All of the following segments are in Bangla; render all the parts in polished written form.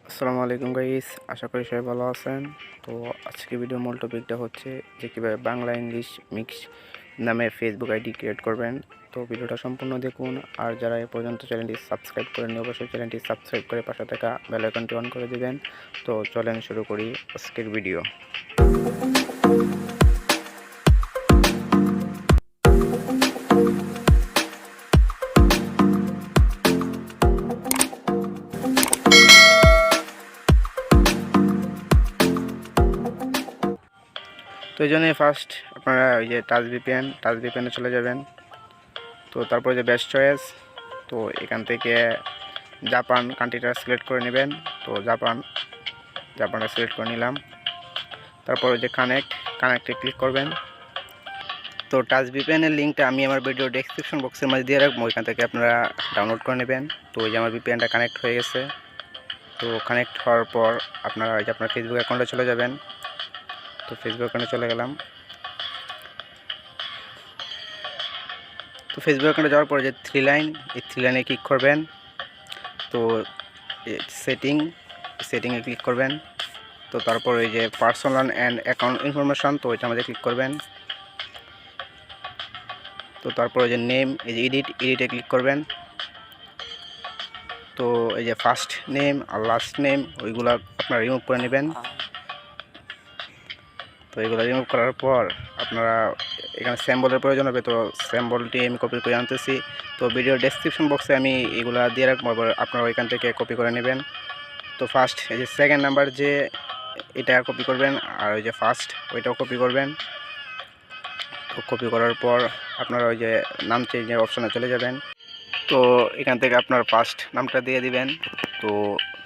আসসালামু আলাইকুম গাইস, আশা করি সবাই ভালো আছেন। তো আজকে ভিডিও মূল টপিকটা হচ্ছে যে কীভাবে বাংলা ইংলিশ মিক্স নামে ফেসবুক আইডি ক্রিয়েট করবেন। তো ভিডিওটা সম্পূর্ণ দেখুন। আর যারা এ পর্যন্ত চ্যানেলটি সাবস্ক্রাইব করেননি অবশ্যই চ্যানেলটি সাবস্ক্রাইব করে পাশে থাকা বেল আইকনটি অন করে দেবেন। তো চলেন শুরু করি আজকের ভিডিও। তো এই জন্যই ফার্স্ট আপনারা ওই যে টাচ ভিপিএনে চলে যাবেন। তো তারপরে যে বেস্ট চয়েস, তো এখান থেকে জাপান কান্ট্রিটা সিলেক্ট করে নেবেন। তো জাপানটা সিলেক্ট করে নিলাম। তারপর যে কানেক্টে ক্লিক করবেন। তো টাচ ভিপিএনের লিঙ্কটা আমি আমার ভিডিও ডেসক্রিপশন বক্সের মধ্যে দিয়ে রাখবো, ওইখান থেকে আপনারা ডাউনলোড করে নেবেন। তো ওই যে আমার ভিপিএনটা কানেক্ট হয়ে গেছে। তো কানেক্ট হওয়ার পর আপনারা ওই যে আপনার ফেসবুক অ্যাকাউন্টে চলে যাবেন। তো ফেসবুক অ্যাকাউন্টে চলে গেলাম। তো ফেসবুক অ্যাকাউন্টে যাওয়ার পর যে থ্রি লাইনে ক্লিক করবেন। তো সেটিংয়ে ক্লিক করবেন। তো তারপর এই যে পার্সোনাল অ্যান্ড অ্যাকাউন্ট ইনফরমেশন, তো ওইটা আমাদের ক্লিক করবেন। তো তারপরে যে নেম, এই যে এডিটে ক্লিক করবেন। তো এই যে ফার্স্ট নেম আর লাস্ট নেম ওইগুলো আপনারা রিমুভ করে নেবেন। তো এগুলো রিমুভ করার পর আপনারা এখানে স্যাম্বলের প্রয়োজন হবে। তো স্যাম্বলটি আমি কপি করে আনতেছি। তো ভিডিও ডেসক্রিপশন বক্সে আমি এগুলো দিয়ে রাখবো, আপনারা ওইখান থেকে কপি করে নেবেন। তো ফার্স্ট এই যে সেকেন্ড নাম্বার যে এটা কপি করবেন, আর ওই যে ফার্স্ট ওইটাও কপি করবেন। তো কপি করার পর আপনারা ওই যে নাম চেঞ্জের অপশানে চলে যাবেন। তো এখান থেকে আপনার ফার্স্ট নামটা দিয়ে দিবেন। তো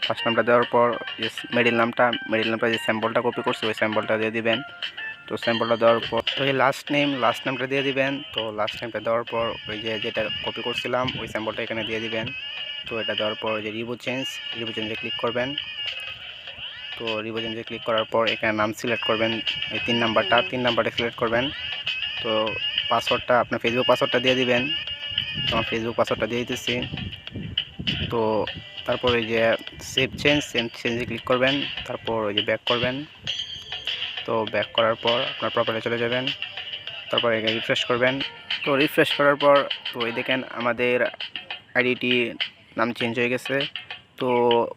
ফার্স্ট নামটা দেওয়ার পর যে মিডল নামটা যে স্যাম্পলটা কপি করছে ওই স্যাম্পলটা দিয়ে দিবেন। তো স্যাম্পলটা দেওয়ার পর ওই লাস্ট নামটা দিয়ে দিবেন। তো লাস্ট নেমটা দেওয়ার পর ওই যে যেটা কপি করছিলাম ওই স্যাম্পলটা এখানে দিয়ে দিবেন। তো এটা দেওয়ার পর যে রিভিউ চেঞ্জে ক্লিক করবেন। তো রিভিউ চেঞ্জে ক্লিক করার পর এখানে নাম সিলেক্ট করবেন, এই তিন নাম্বারটা সিলেক্ট করবেন। তো পাসওয়ার্ডটা আপনার ফেসবুক পাসওয়ার্ডটা দিয়ে দিবেন। তো আমার ফেসবুক পাসওয়ার্ডটা দিয়ে দিতেছি। তো তারপর এই যে সেভ চেঞ্জে ক্লিক করবেন। তারপর ওই যে ব্যাক করবেন। তো ব্যাক করার পর আপনার প্রোফাইলে চলে যাবেন। তারপর এখানে রিফ্রেশ করবেন। তো রিফ্রেশ করার পর তো এই দেখেন আমাদের আইডিটি নাম চেঞ্জ হয়ে গেছে। তো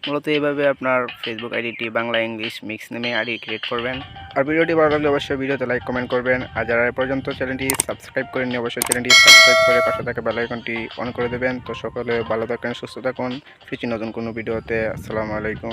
মূলত এইভাবে আপনার ফেসবুক আইডিটি বাংলা ইংলিশ মিক্স নেমে আইডি ক্রিয়েট করবেন। আর ভিডিওটি ভালো লাগলে অবশ্যই ভিডিওতে লাইক কমেন্ট করবেন। আর যারা এ পর্যন্ত চ্যানেলটি সাবস্ক্রাইব করেননি অবশ্যই চ্যানেলটি সাবস্ক্রাইব করে পাশে থাকা বেল আইকনটি অন করে দেবেন। তো সকলে ভালো থাকেন, সুস্থ থাকুন। ফিরছি নতুন কোনো ভিডিওতে। আসসালামু আলাইকুম।